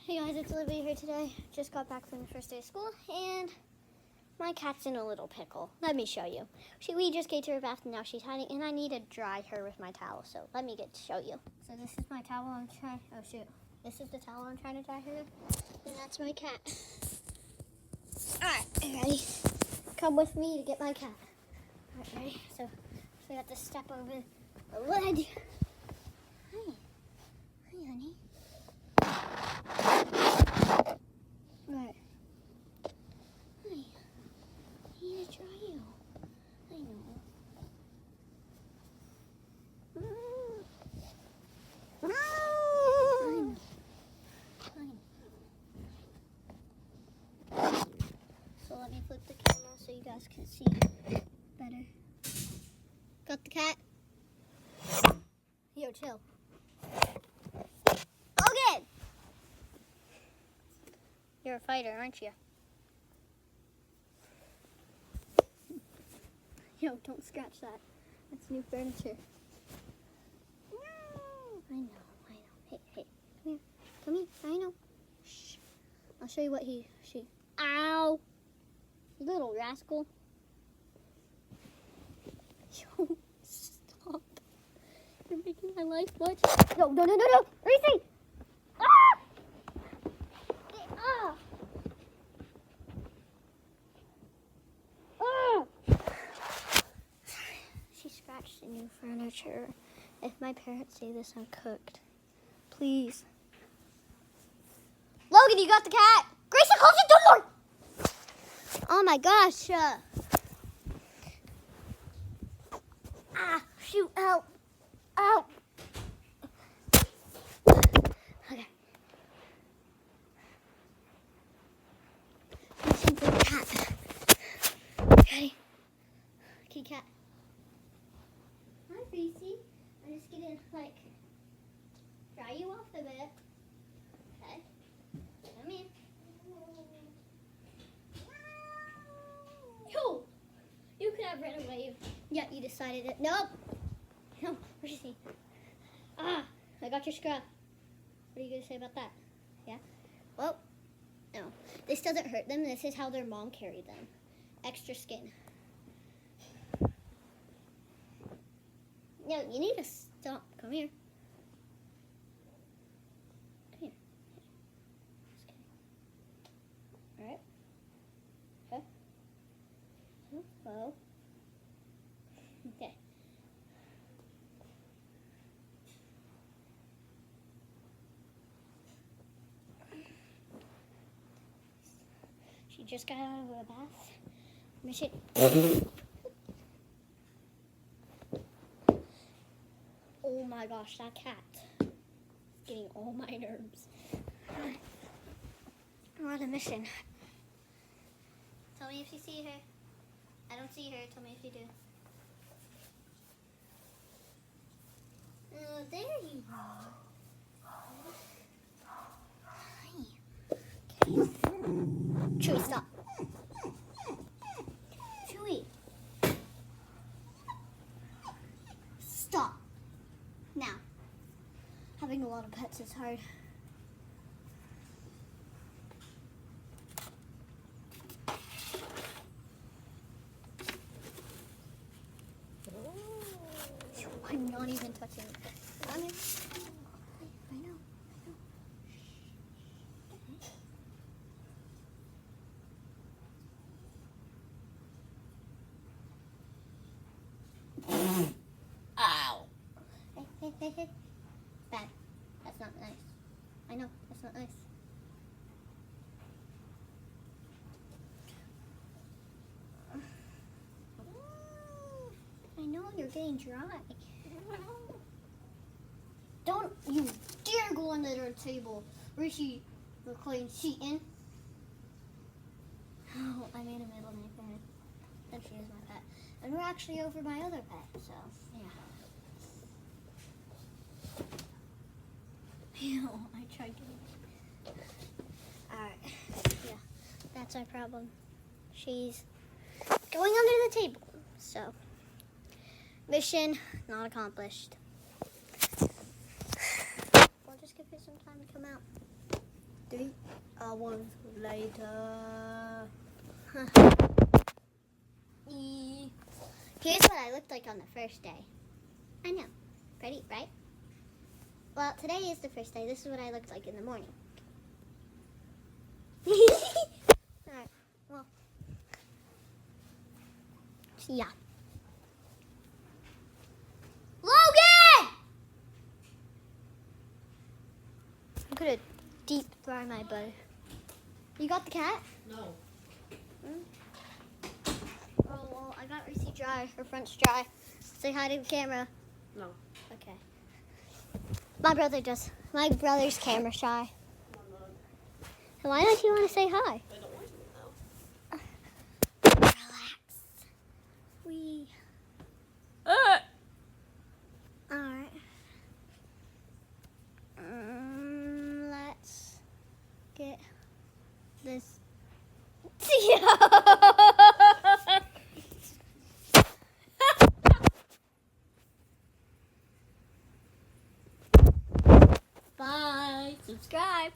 Hey guys, it's Olivia here today. Just got back from the first day of school and my cat's in a little pickle. Let me show you. We just gave her a bath and now she's hiding and I need to dry her with my towel. So let me show you. So this is my towel I'm trying, oh shoot. This is the towel I'm trying to dry her with. And that's my cat. Alright, ready? Come with me to get my cat. Alright, ready? So we have to step over the ledge. Hi. Hi, honey. Right. Hi. I need to try you. I know. Fine. Fine. So let me flip the camera so you guys can see better. Got the cat? Yo, chill. Okay. You're a fighter, aren't you? Yo, don't scratch that. That's new furniture. I know. Hey, come here. Come here, I know. Shh. I'll show you what she. Ow! You little rascal. Yo, stop. You're making my life much. No! Reese! Ah! Get off! She scratched the new furniture. If my parents see this, I'm cooked. Please. Logan, you got the cat? Grayson, close the door! Oh my gosh. Shoot, help. Help. Okay. Mission for the cat. Ready? Okay, cat. Hi, Gracie. I'm just gonna, dry you off a bit. Okay. Come here. Yo! You could have ran away. Yeah, you decided it. Nope. No, where's he? I got your scrub. What are you gonna say about that? Yeah? Well, no. This doesn't hurt them. This is how their mom carried them. Extra skin. No, you need to stop. Come here. Come here. Just kidding. All right. Okay. Hello. Okay. She just got out of a bath. Mission. Oh my gosh, that cat is getting all my nerves. We're on a mission. Tell me if you see her. I don't see her. Tell me if you do. Oh, there you are. Hi. Okay. Chewy, stop. Chewy. Stop. Now, having a lot of pets is hard. I'm not even touching it. Come here. I know. Ow. Hey. Bad. That's not nice. I know, that's not nice. I know you're getting dry. Don't you dare go under the table. Rishi McLean cheating. Oh, I made a middle name for her. And she is my pet. And we're actually over my other pet, so yeah. Ew, I tried to. Alright. Yeah. That's our problem. She's going under the table. So mission not accomplished. We'll just give her some time to come out. hours later. Here's what I looked like on the first day. I know. Pretty, right? Well, today is the first day. This is what I looked like in the morning. Alright, well. Yeah. Logan! I'm gonna deep fry my butter. You got the cat? No. Oh, well, I got Reese dry. Her front's dry. Say hi to the camera. No. Okay. My brother's camera shy. Why don't you want to say hi? I don't want to now. Relax. We. Alright. Let's get this. Bye. Subscribe.